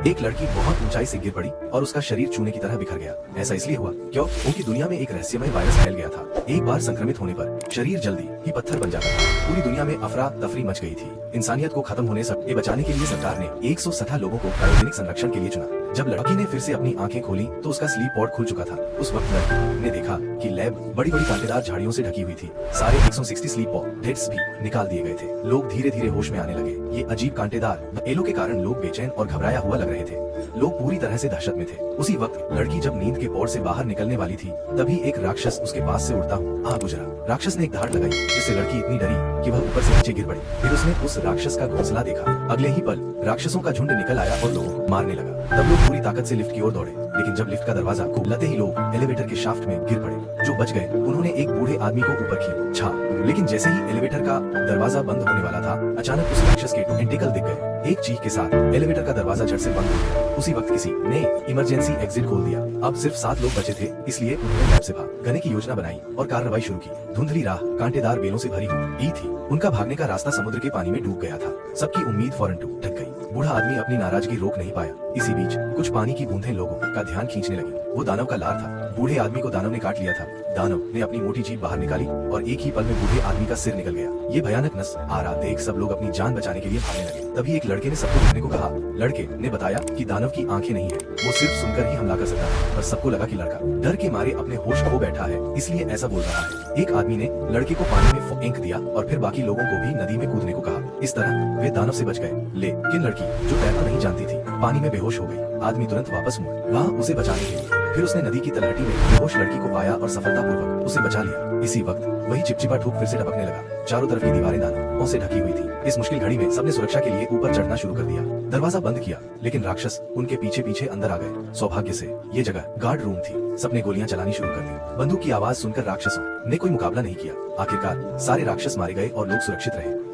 एक लड़की बहुत ऊंचाई से गिर पड़ी और उसका शरीर चूने की तरह बिखर गया। ऐसा इसलिए हुआ क्योंकि दुनिया में एक रहस्यमय वायरस फैल गया था। एक बार संक्रमित होने पर शरीर जल्दी ही पत्थर बन जाता था। पूरी दुनिया में अफरा तफरी मच गई थी। इंसानियत को खत्म होने से बचाने के लिए सरकार ने 160 लोगों को क्रायोजेनिक संरक्षण के लिए चुना। जब लड़की ने फिर से अपनी आंखें खोली तो उसका स्लीप पॉड खुल चुका था। उस वक्त लड़की ने देखा कि लैब बड़ी बड़ी कांटेदार झाड़ियों से ढकी हुई थी। सारे 160 स्लीप पॉड्स भी निकाल दिए गए थे। लोग धीरे धीरे होश में आने लगे। ये अजीब कांटेदार एलो के कारण लोग बेचैन और घबराया हुआ लग रहे थे। लोग पूरी तरह से दहशत में थे। उसी वक्त लड़की जब नींद के पॉड से बाहर निकलने वाली थी तभी एक राक्षस उसके पास से उड़ता आ गुजरा। राक्षस ने एक दहाड़ लगाई जिससे लड़की इतनी डरी कि वह ऊपर से नीचे गिर पड़ी। फिर उसने उस राक्षस का घोंसला देखा। अगले ही पल राक्षसों का झुंड निकल आया और लोगों को मारने लगा। तब लोग पूरी ताकत से लिफ्ट की ओर दौड़े, लेकिन जब लिफ्ट का दरवाजा खुलते ही लोग एलिवेटर के शाफ्ट में गिर पड़े। जो बच गए उन्होंने एक बूढ़े आदमी को ऊपर खींचा, लेकिन जैसे ही एलिवेटर का दरवाजा बंद होने वाला था अचानक उस राक्षस के टेंटिकल दिख गए। एक चीख के साथ एलिवेटर का दरवाजा झट से बंद हो गया। उसी वक्त किसी ने इमरजेंसी एग्जिट खोल दिया। अब सिर्फ 7 लोग बचे थे, इसलिए उन्होंने लैब से भागने की योजना बनाई और कार्रवाई शुरू की। धुंधली राह कांटेदार बेलों से भरी हुई थी। उनका भागने का रास्ता समुद्र के पानी में डूब गया था। सबकी उम्मीद फौरन टूट गई। बूढ़ा आदमी अपनी नाराजगी रोक नहीं पाया। इसी बीच कुछ पानी की बूंदें लोगों का ध्यान खींचने लगी। वो दानव का लार था। बूढ़े आदमी को दानव ने काट लिया था। दानव ने अपनी मोटी जीभ बाहर निकाली और एक ही पल में बूढ़े आदमी का सिर निकल गया। ये भयानक नजारा देख सब लोग अपनी जान बचाने के लिए भागने लगे। तभी एक लड़के ने सबको रुकने को कहा। लड़के ने बताया कि दानव की आंखें नहीं है, वो सिर्फ सुनकर ही हमला कर सकता है। पर सबको लगा कि लड़का डर के मारे अपने होश खो बैठा है, इसलिए ऐसा बोल रहा है। एक आदमी ने लड़के को पानी में फेंक दिया और फिर बाकी लोगों को भी नदी में कूदने को कहा। इस तरह वे दानव से बच गए। लेकिन लड़की जो तैरना नहीं जानती थी पानी में बेहोश हो गई। आदमी तुरंत वापस मुड़ वहाँ उसे बचाने के लिए। फिर उसने नदी की तलहटी में बेहोश लड़की को पाया और सफलतापूर्वक उसे बचा लिया। इसी वक्त वही चिपचिपा धूप फिर से टपकने लगा। चारों तरफ की दीवारें दानवों से ढकी हुई थी। इस मुश्किल घड़ी में सबने सुरक्षा के लिए ऊपर चढ़ना शुरू कर दिया। दरवाजा बंद किया, लेकिन राक्षस उनके पीछे पीछे अंदर आ गए। सौभाग्य से ये जगह गार्ड रूम थी। सबने गोलियां चलानी शुरू कर दी। बंदूक की आवाज सुनकर राक्षसों ने कोई मुकाबला नहीं किया। आखिरकार सारे राक्षस मारे गए और लोग सुरक्षित रहे।